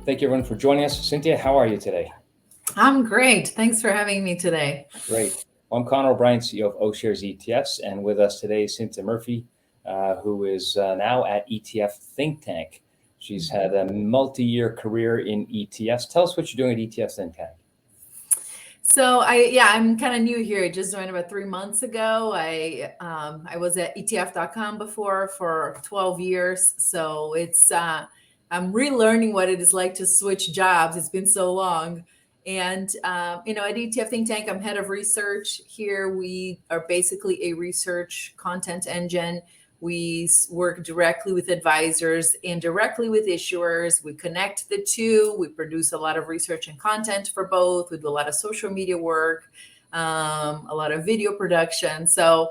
Thank you, everyone, for joining us. Cynthia, how are you today? I'm great. Thanks for having me today. Great. Well, I'm Connor O'Brien, CEO of O'Shares ETFs, and with us today is Cinthia Murphy, who is now at ETF Think Tank. She's had a multi-year career in ETFs. Tell us what you're doing at ETF Think Tank. So I'm kind of new here. I just joined about 3 months ago. I was at ETF.com before for 12 years. So I'm relearning what it is like to switch jobs. It's been so long. And at ETF Think Tank, I'm head of research here. We are basically a research content engine. We work directly with advisors and directly with issuers. We connect the two. We produce a lot of research and content for both. We do a lot of social media work, a lot of video production. So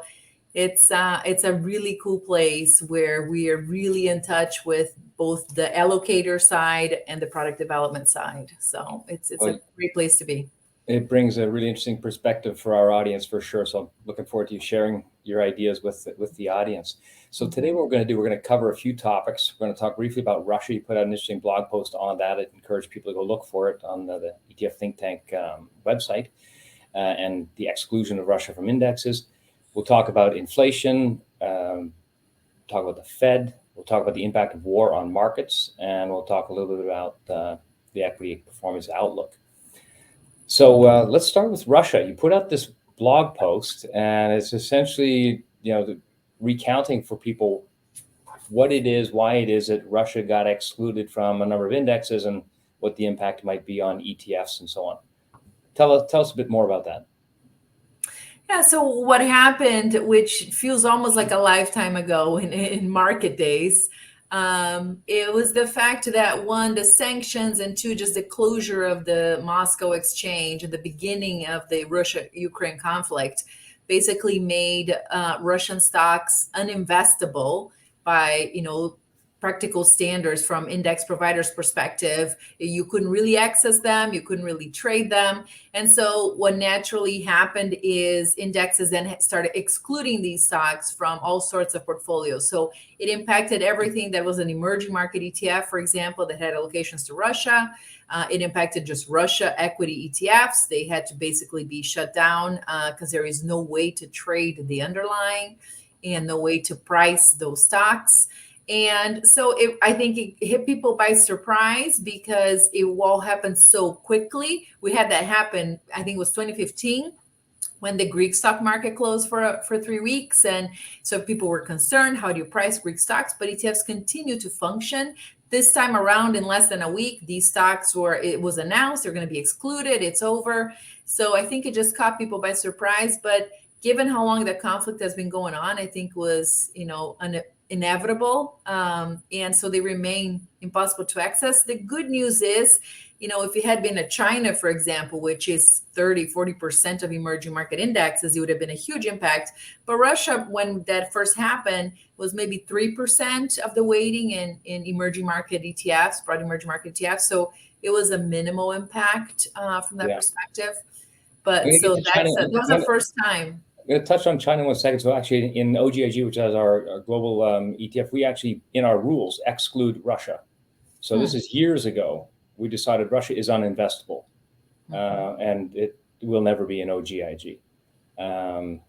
it's a really cool place where we are really in touch with both the allocator side and the product development side. So it's a great place to be. It brings a really interesting perspective for our audience for sure. So I'm looking forward to you sharing your ideas with the audience. So today what we're going to do, we're going to cover a few topics. We're going to talk briefly about Russia. You put out an interesting blog post on that. I'd encourage people to go look for it on the ETF Think Tank website and the exclusion of Russia from indexes. We'll talk about inflation, talk about the Fed. We'll talk about the impact of war on markets, and we'll talk a little bit about the equity performance outlook. So let's start with Russia. You put out this blog post, and it's essentially, recounting for people what it is, why it is that Russia got excluded from a number of indexes, and what the impact might be on ETFs and so on. Tell us a bit more about that. Yeah, so what happened, which feels almost like a lifetime ago in market days, it was the fact that one, the sanctions, and two, just the closure of the Moscow exchange at the beginning of the Russia-Ukraine conflict basically made Russian stocks uninvestable by, practical standards from index providers' perspective. You couldn't really access them, you couldn't really trade them. And so what naturally happened is indexes then started excluding these stocks from all sorts of portfolios. So it impacted everything that was an emerging market ETF, for example, that had allocations to Russia. It impacted just Russia equity ETFs. They had to basically be shut down because there is no way to trade the underlying and no way to price those stocks. And so I think it hit people by surprise because it all happened so quickly. We had that happen, I think it was 2015, when the Greek stock market closed for 3 weeks. And so people were concerned, how do you price Greek stocks? But ETFs continue to function. This time around, in less than a week, these stocks it was announced they're going to be excluded. It's over. So I think it just caught people by surprise. But given how long the conflict has been going on, I think was, inevitable. And so they remain impossible to access. The good news is, if it had been a China, for example, which is 30-40% of emerging market indexes, it would have been a huge impact. But Russia, when that first happened, was maybe 3% of the weighting in emerging market ETFs, broad emerging market ETFs. So it was a minimal impact from that perspective. But so that was the first time. I'm going to touch on China in 1 second. So actually in OGIG, which is our global ETF, we actually, in our rules, exclude Russia. So this is years ago. We decided Russia is uninvestable, and it will never be an OGIG. And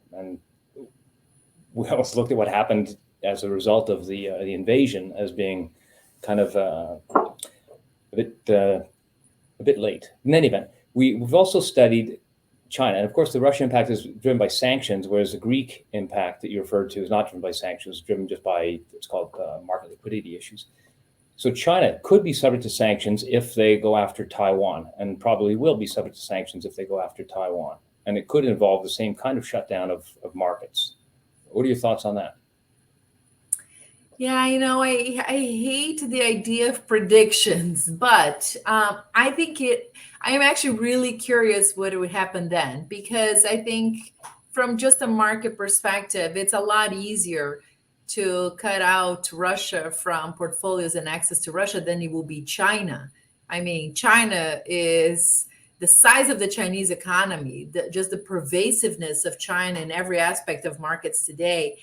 we also looked at what happened as a result of the invasion as being kind of a bit late. In any event, we've also studied China. And of course, the Russian impact is driven by sanctions, whereas the Greek impact that you referred to is not driven by sanctions, it's driven just by, it's called market liquidity issues. So China could be subject to sanctions if they go after Taiwan, and probably will be subject to sanctions if they go after Taiwan. And it could involve the same kind of shutdown of markets. What are your thoughts on that? Yeah, I hate the idea of predictions, but I think I am actually really curious what would happen then, because I think from just a market perspective, it's a lot easier to cut out Russia from portfolios and access to Russia than it will be China. I mean, China is the size of the Chinese economy, just the pervasiveness of China in every aspect of markets today.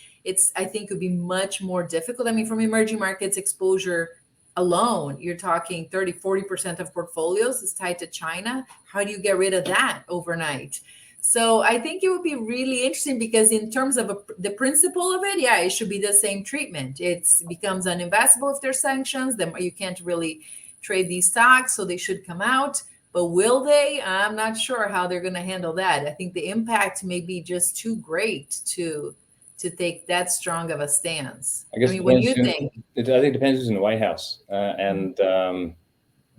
I think would be much more difficult. I mean, from emerging markets exposure, alone, you're talking 30-40% of portfolios is tied to China. How do you get rid of that overnight? So I think it would be really interesting, because in terms of the principle of it, yeah, it should be the same treatment. It becomes uninvestable if there's sanctions. Then you can't really trade these stocks, so they should come out. But will they? I'm not sure how they're going to handle that. I think the impact may be just too great to take that strong of a stance. I guess I mean, what do you think? I think it depends who's in the White House, and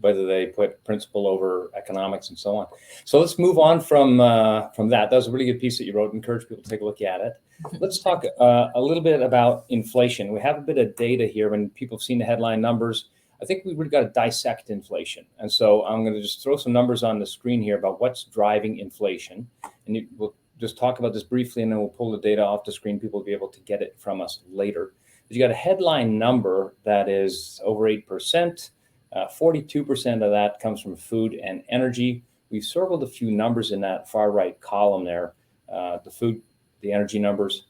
whether they put principle over economics and so on. So let's move on from that. That was a really good piece that you wrote. Encourage people to take a look at it. Let's talk a little bit about inflation. We have a bit of data here. When people have seen the headline numbers, I think we really got to dissect inflation. And so I'm going to just throw some numbers on the screen here about what's driving inflation. And we'll just talk about this briefly, and then we'll pull the data off the screen. People will be able to get it from us later. But you got a headline number that is over 8%. 42% of that comes from food and energy. We've circled a few numbers in that far right column there. The food, the energy numbers,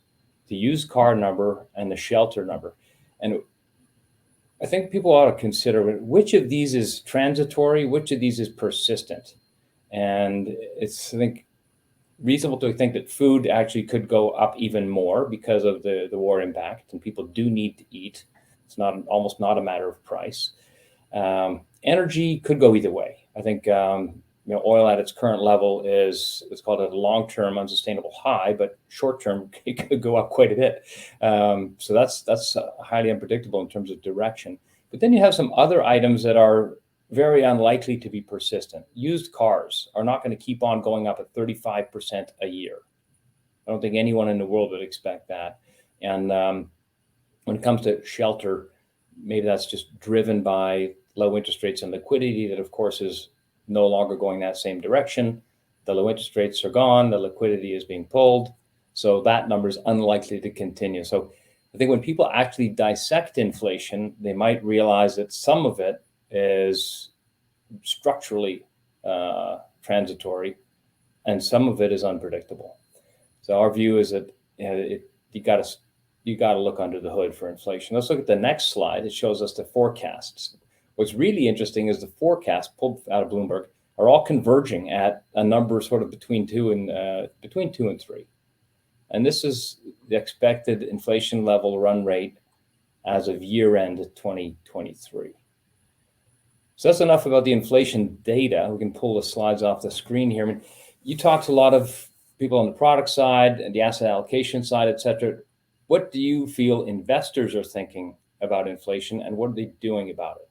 the used car number, and the shelter number. And I think people ought to consider which of these is transitory, which of these is persistent. And it's, I think, reasonable to think that food actually could go up even more because of the war impact, and people do need to eat. It's almost not a matter of price. Energy could go either way. I think oil at its current level is, let's call it a long-term unsustainable high, but short-term it could go up quite a bit. So that's highly unpredictable in terms of direction. But then you have some other items that are very unlikely to be persistent. Used cars are not going to keep on going up at 35% a year. I don't think anyone in the world would expect that. And when it comes to shelter, maybe that's just driven by low interest rates and liquidity that, of course, is no longer going that same direction. The low interest rates are gone. The liquidity is being pulled. So that number is unlikely to continue. So I think when people actually dissect inflation, they might realize that some of it is structurally transitory, and some of it is unpredictable. So our view is that you got to look under the hood for inflation. Let's look at the next slide. It shows us the forecasts. What's really interesting is the forecasts pulled out of Bloomberg are all converging at a number sort of between 2 and 3. And this is the expected inflation level run rate as of year end 2023. So that's enough about the inflation data. We can pull the slides off the screen here. I mean, you talked to a lot of people on the product side and the asset allocation side, et cetera. What do you feel investors are thinking about inflation, and what are they doing about it?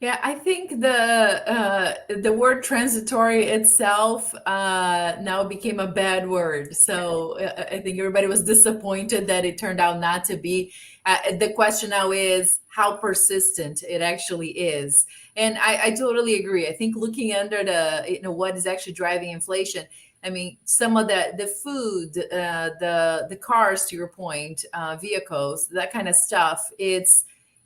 Yeah, I think the word transitory itself now became a bad word. So I think everybody was disappointed that it turned out not to be. The question now is how persistent it actually is. And I totally agree. I think looking under what is actually driving inflation, I mean, some of the food, the cars, to your point, vehicles, that kind of stuff,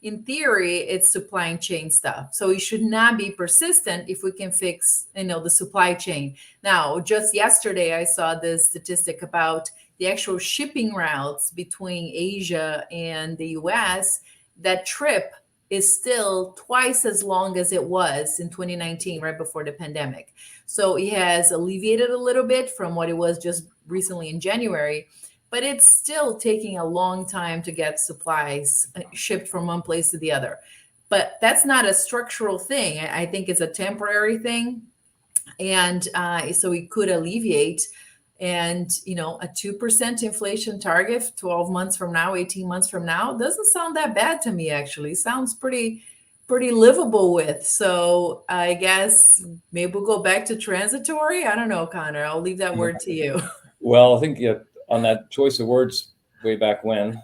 in theory, it's supply chain stuff. So it should not be persistent if we can fix, the supply chain. Now, just yesterday, I saw this statistic about the actual shipping routes between Asia and the US. That trip is still twice as long as it was in 2019, right before the pandemic. So it has alleviated a little bit from what it was just recently in January. But it's still taking a long time to get supplies shipped from one place to the other. But that's not a structural thing. I think it's a temporary thing. And so it could alleviate. And, a 2% inflation target 12 months from now, 18 months from now, doesn't sound that bad to me, actually. Sounds pretty livable with. So I guess maybe we'll go back to transitory. I don't know, Connor. I'll leave that word to you. Well, I think on that choice of words way back when,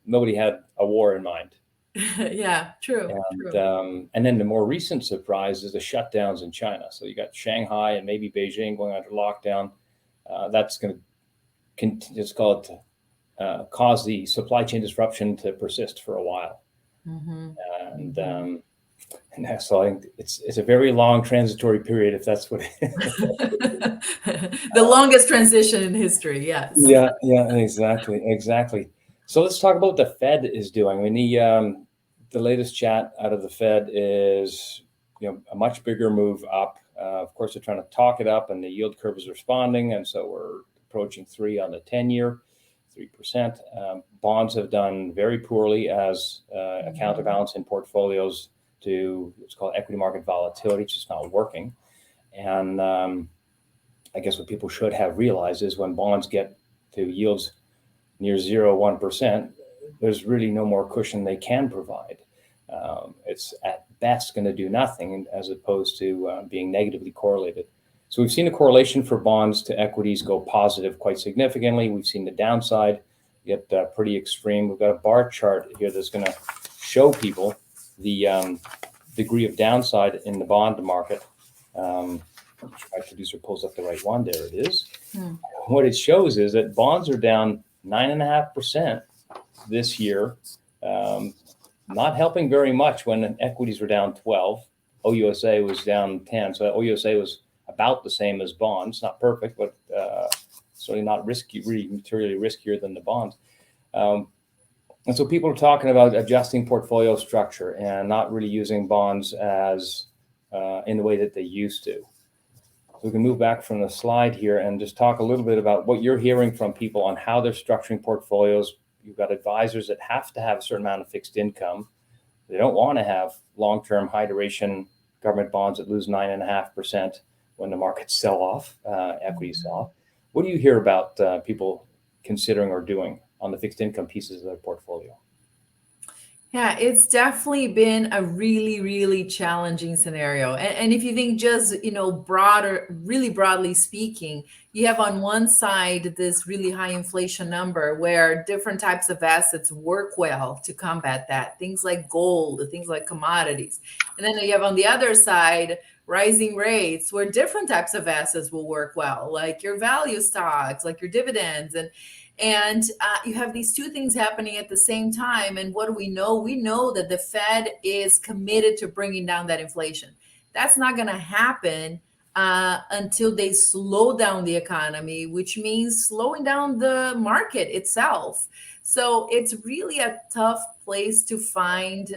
nobody had a war in mind. Yeah, true. And then the more recent surprise is the shutdowns in China. So you got Shanghai and maybe Beijing going under lockdown. That's going to cause the supply chain disruption to persist for a while. Mm-hmm. And so I think it's a very long transitory period, if that's what it is. The longest transition in history, yes. Yeah, exactly. So let's talk about what the Fed is doing. I mean, the latest chat out of the Fed is, a much bigger move up. Of course, they're trying to talk it up, and the yield curve is responding, and so we're approaching 3 on the 10-year, 3%. Bonds have done very poorly as a counterbalance in portfolios to what's called equity market volatility. It's just not working. And I guess what people should have realized is when bonds get to yields near 0, 1%, there's really no more cushion they can provide. It's at best going to do nothing as opposed to being negatively correlated. So we've seen a correlation for bonds to equities go positive quite significantly. We've seen the downside get pretty extreme. We've got a bar chart here that's going to show people the degree of downside in the bond market. My producer pulls up the right one. There it is. What it shows is that bonds are down 9.5% this year. Not helping very much when equities were down 12. OUSA was down 10. So OUSA was about the same as bonds. Not perfect, but certainly not risky, really materially riskier than the bonds. And so people are talking about adjusting portfolio structure and not really using bonds as in the way that they used to. So we can move back from the slide here and just talk a little bit about what you're hearing from people on how they're structuring portfolios. You've got advisors that have to have a certain amount of fixed income. They don't want to have long-term high duration government bonds that lose 9.5% when the markets sell off, equities sell off. What do you hear about people considering or doing on the fixed income pieces of their portfolio? Yeah, it's definitely been a really, really challenging scenario. And if you think just, really broadly speaking, you have on one side this really high inflation number where different types of assets work well to combat that. Things like gold, things like commodities. And then you have on the other side, rising rates where different types of assets will work well, like your value stocks, like your dividends. And you have these two things happening at the same time. And what do we know? We know that the Fed is committed to bringing down that inflation. That's not going to happen until they slow down the economy, which means slowing down the market itself. So it's really a tough place to find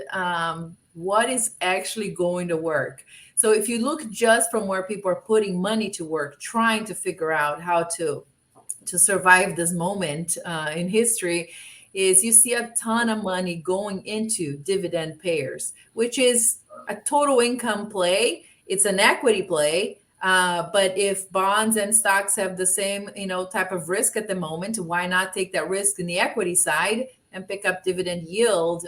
what is actually going to work. So if you look just from where people are putting money to work, trying to figure out how to survive this moment in history, is you see a ton of money going into dividend payers, which is a total income play. It's an equity play. But if bonds and stocks have the same, type of risk at the moment, why not take that risk in the equity side and pick up dividend yield?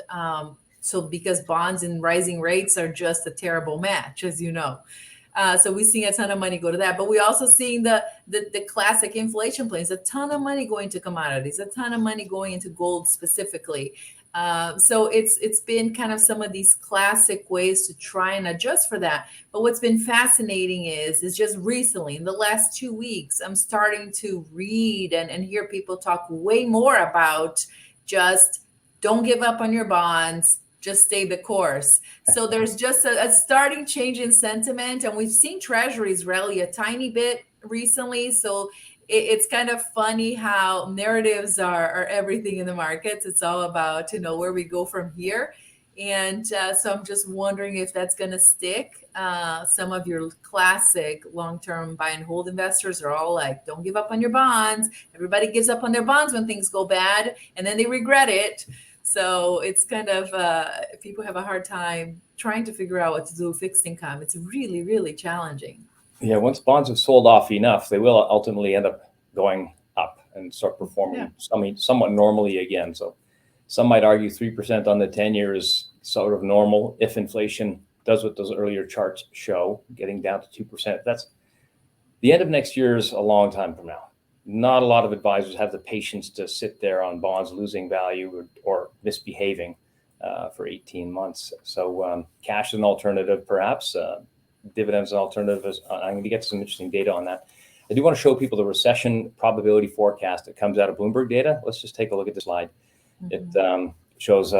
So because bonds and rising rates are just a terrible match, as you know. So we're seeing a ton of money go to that, but we're also seeing the classic inflation plays, a ton of money going to commodities, a ton of money going into gold specifically. So it's been kind of some of these classic ways to try and adjust for that. But what's been fascinating is just recently, in the last 2 weeks, I'm starting to read and hear people talk way more about just don't give up on your bonds. Just stay the course. So there's just a starting change in sentiment. And we've seen treasuries rally a tiny bit recently. So it's kind of funny how narratives are everything in the markets. It's all about, where we go from here. And so I'm just wondering if that's going to stick. Some of your classic long-term buy and hold investors are all like, don't give up on your bonds. Everybody gives up on their bonds when things go bad, and then they regret it. So it's kind of, people have a hard time trying to figure out what to do with fixed income. It's really, really challenging. Yeah, once bonds have sold off enough, they will ultimately end up going up and start performing somewhat normally again. So some might argue 3% on the 10-year is sort of normal if inflation does what those earlier charts show, getting down to 2%. That's the end of next year is a long time from now. Not a lot of advisors have the patience to sit there on bonds losing value or misbehaving for 18 months. So cash is an alternative, perhaps. Dividends an alternative. I'm going to get some interesting data on that. I do want to show people the recession probability forecast that comes out of Bloomberg data. Let's just take a look at the slide. It shows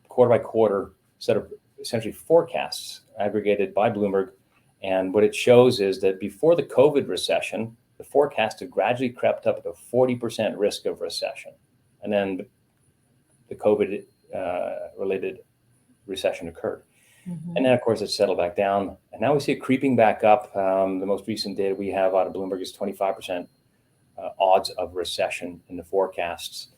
quarter by quarter set of essentially forecasts aggregated by Bloomberg. And what it shows is that before the COVID recession, the forecast had gradually crept up to 40% risk of recession. And then the COVID related recession occurred. Mhm. And then, of course, it settled back down. And now we see it creeping back up. The most recent data we have out of Bloomberg is 25% odds of recession in the forecasts.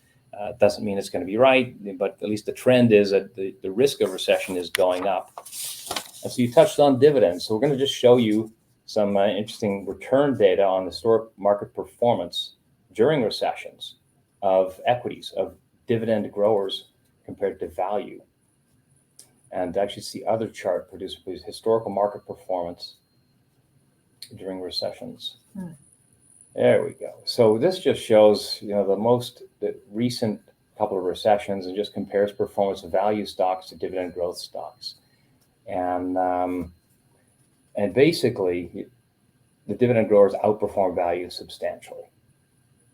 Doesn't mean it's going to be right, but at least the trend is that the risk of recession is going up. And so you touched on dividends. So we're going to just show you some interesting return data on historic market performance during recessions of equities, of dividend growers compared to value. And actually see other chart produced historical market performance during recessions. There we go. So this just shows, the recent couple of recessions and just compares performance of value stocks to dividend growth stocks. And basically, the dividend growers outperform value substantially.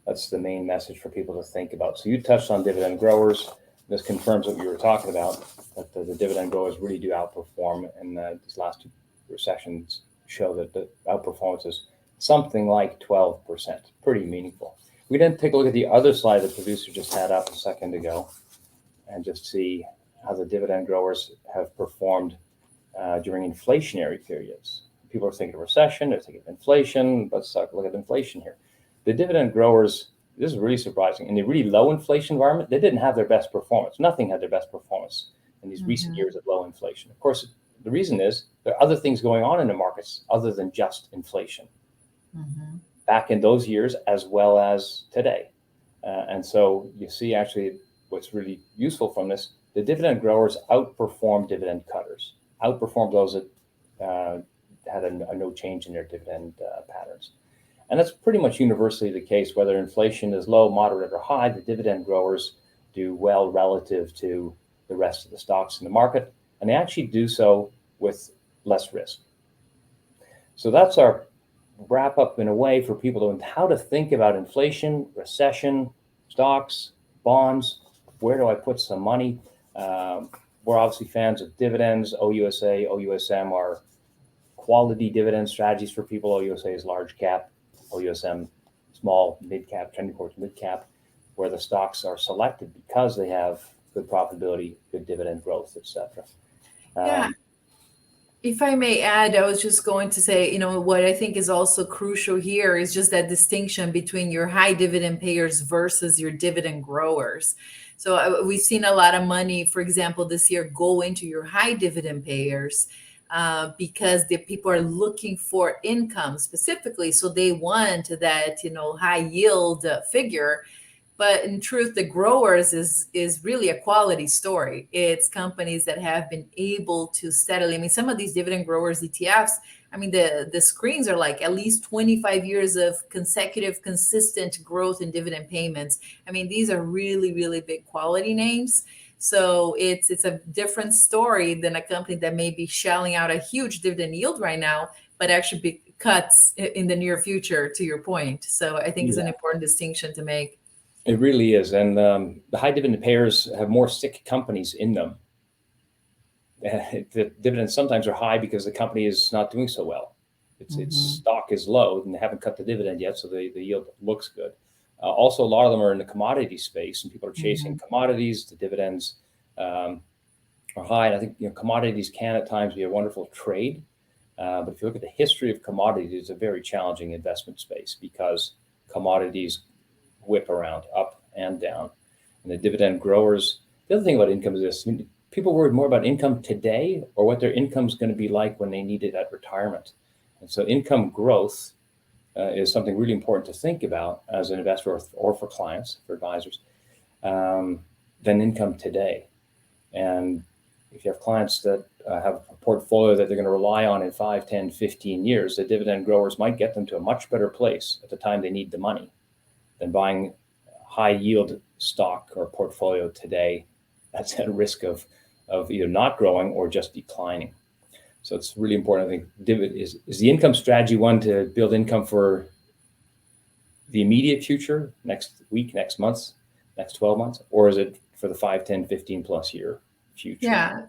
That's the main message for people to think about. So you touched on dividend growers. This confirms what you were talking about, that the dividend growers really do outperform. And these last two recessions show that the outperformance is something like 12%, pretty meaningful. We then take a look at the other slide the producer just had up a second ago and just see how the dividend growers have performed during inflationary periods. People are thinking of recession, they're thinking of inflation. Let's look at inflation here. The dividend growers, this is really surprising. In the really low inflation environment, they didn't have their best performance. Nothing had their best performance in these recent years of low inflation. Of course, the reason is there are other things going on in the markets other than just inflation. Back in those years as well as today. And so you see actually what's really useful from this, the dividend growers outperform dividend cutters, outperform those that had a no change in their dividend patterns. And that's pretty much universally the case, whether inflation is low, moderate, or high, the dividend growers do well relative to the rest of the stocks in the market, and they actually do so with less risk. So that's our wrap up in a way for people to how to think about inflation, recession, stocks, bonds. Where do I put some money? We're obviously fans of dividends. OUSA, OUSM are quality dividend strategies for people. OUSA is large cap, OUSM small, mid cap, trending towards mid cap, where the stocks are selected because they have good profitability, good dividend growth, etc. Yeah. If I may add, I was just going to say, what I think is also crucial here is just that distinction between your high dividend payers versus your dividend growers. So we've seen a lot of money, for example, this year go into your high dividend payers because the people are looking for income specifically. So they want that, high yield figure. But in truth, the growers is really a quality story. It's companies that have been able to steadily, some of these dividend growers ETFs, the screens are like at least 25 years of consecutive, consistent growth in dividend payments. These are really, really big quality names. So it's a different story than a company that may be shelling out a huge dividend yield right now, but actually big cuts in the near future, to your point. So I think it's an important distinction to make. It really is. And the high dividend payers have more sick companies in them. The dividends sometimes are high because the company is not doing so well. Its stock is low and they haven't cut the dividend yet, so the yield looks good. Also, a lot of them are in the commodity space and people are chasing commodities. The dividends are high. And I think commodities can at times be a wonderful trade. But if you look at the history of commodities, it's a very challenging investment space because commodities whip around up and down. And the dividend growers, the other thing about income is this: people worry more about income today or what their income is going to be like when they need it at retirement. And so income growth is something really important to think about as an investor or for clients, for advisors, than income today. And if you have clients that have a portfolio that they're going to rely on in 5, 10, 15 years, the dividend growers might get them to a much better place at the time they need the money than buying high yield stock or portfolio today that's at risk of either not growing or just declining. So it's really important. I think is the income strategy one to build income for the immediate future, next week, next month, next 12 months, or is it for the 5, 10, 15 plus year future? Yeah.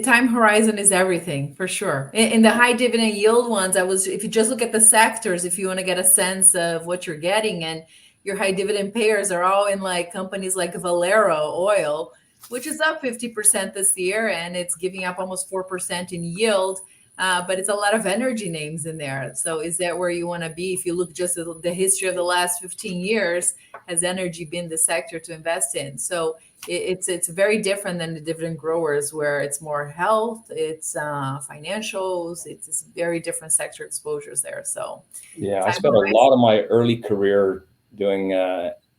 Time horizon is everything, for sure. In the high dividend yield ones, if you just look at the sectors, if you want to get a sense of what you're getting, and your high dividend payers are all in like companies like Valero Oil, which is up 50% this year, and it's giving up almost 4% in yield. But it's a lot of energy names in there. So is that where you want to be? If you look just at the history of the last 15 years, has energy been the sector to invest in? So it's very different than the dividend growers, where it's more health, it's financials, it's very different sector exposures there. So yeah, I spent a lot of my early career doing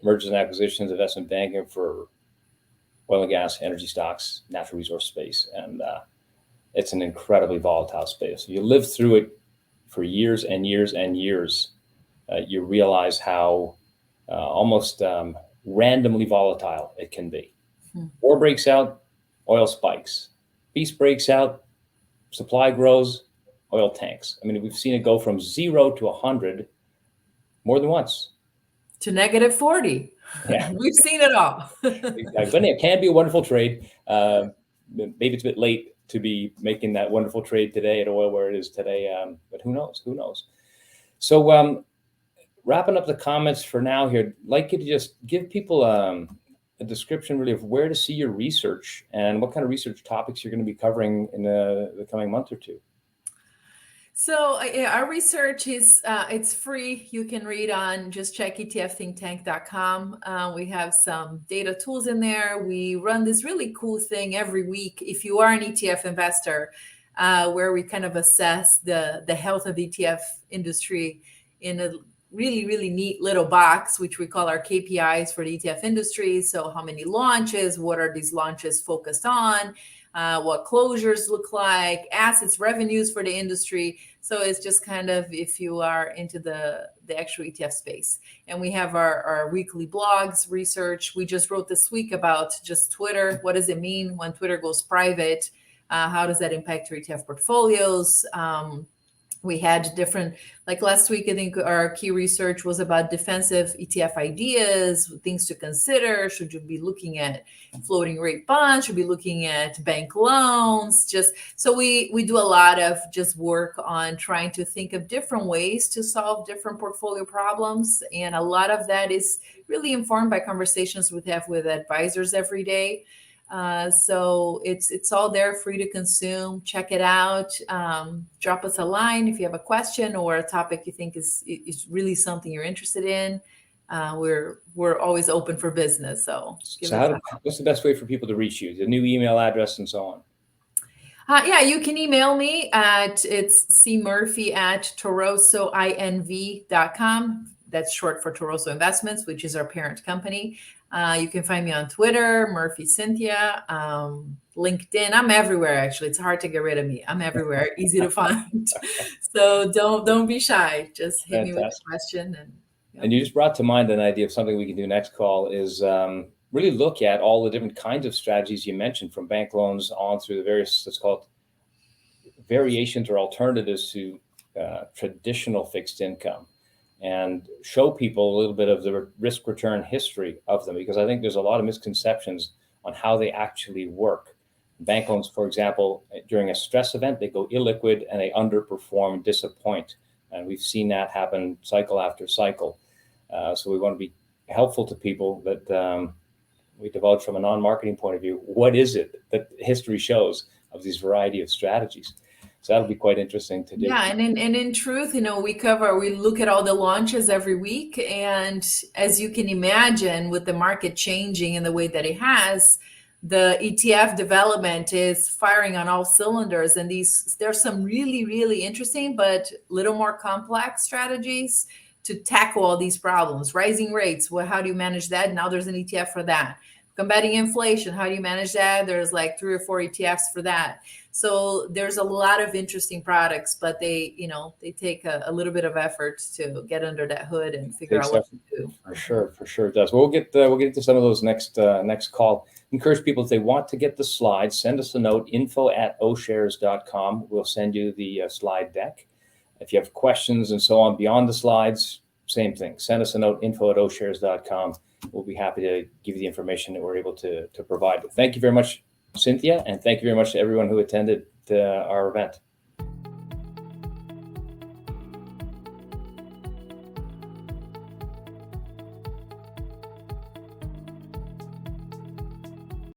mergers and acquisitions, investment banking for oil and gas, energy stocks, natural resource space, and it's an incredibly volatile space. You live through it for years and years and years. You realize how almost randomly volatile it can be. War breaks out, oil spikes. Peace breaks out, supply grows, oil tanks. I mean, we've seen it go from 0 to 100 more than once. To negative 40. Yeah. We've seen it all. But it can be a wonderful trade. Maybe it's a bit late to be making that wonderful trade today at oil where it is today. But who knows? Who knows? So wrapping up the comments for now here, I'd like you to just give people a description really of where to see your research and what kind of research topics you're going to be covering in the coming month or two. So our research is, it's free. You can read on, just check etfthinktank.com. We have some data tools in there. We run this really cool thing every week. If you are an ETF investor, where we kind of assess the health of the ETF industry in a really, really neat little box, which we call our KPIs for the ETF industry. So how many launches, what are these launches focused on? What closures look like, assets, revenues for the industry. So it's just kind of if you are into the actual ETF space. And we have our weekly blogs, research. We just wrote this week about just Twitter. What does it mean when Twitter goes private? How does that impact your ETF portfolios? We had different, like last week, I think our key research was about defensive ETF ideas, things to consider. Should you be looking at floating rate bonds? Should you be looking at bank loans? Just so we do a lot of just work on trying to think of different ways to solve different portfolio problems. And a lot of that is really informed by conversations we have with advisors every day. So it's all there, free to consume. Check it out. Drop us a line if you have a question or a topic you think is really something you're interested in. We're always open for business. So what's the best way for people to reach you? The new email address and so on. Yeah, you can email me it's cmurphy@torosoinv.com. That's short for Toroso Investments, which is our parent company. You can find me on Twitter, Murphy Cinthia, LinkedIn. I'm everywhere, actually. It's hard to get rid of me. I'm everywhere, easy to find. So don't be shy. Just hit me with a question. And you just brought to mind an idea of something we can do next call is really look at all the different kinds of strategies you mentioned, from bank loans on through the various, let's call it, variations or alternatives to traditional fixed income, and show people a little bit of the risk return history of them, because I think there's a lot of misconceptions on how they actually work. Bank loans, for example, during a stress event, they go illiquid and they underperform, disappoint. And we've seen that happen cycle after cycle. So we want to be helpful to people that we divulge from a non-marketing point of view. What is it that history shows of these variety of strategies? So that'll be quite interesting to do. Yeah, and in truth, we look at all the launches every week. And as you can imagine, with the market changing in the way that it has, the ETF development is firing on all cylinders. And there's some really, really interesting, but little more complex strategies to tackle all these problems. Rising rates, how do you manage that? Now there's an ETF for that. Combating inflation, how do you manage that? There's like 3 or 4 ETFs for that. So there's a lot of interesting products, but they take a little bit of effort to get under that hood and figure out what to do. For sure it does. We'll get to some of those next call. Encourage people, if they want to get the slides, send us a note, info@oshares.com. We'll send you the slide deck. If you have questions and so on beyond the slides, same thing. Send us a note, info@oshares.com. We'll be happy to give you the information that we're able to provide. Thank you very much, Cinthia, and thank you very much to everyone who attended our event.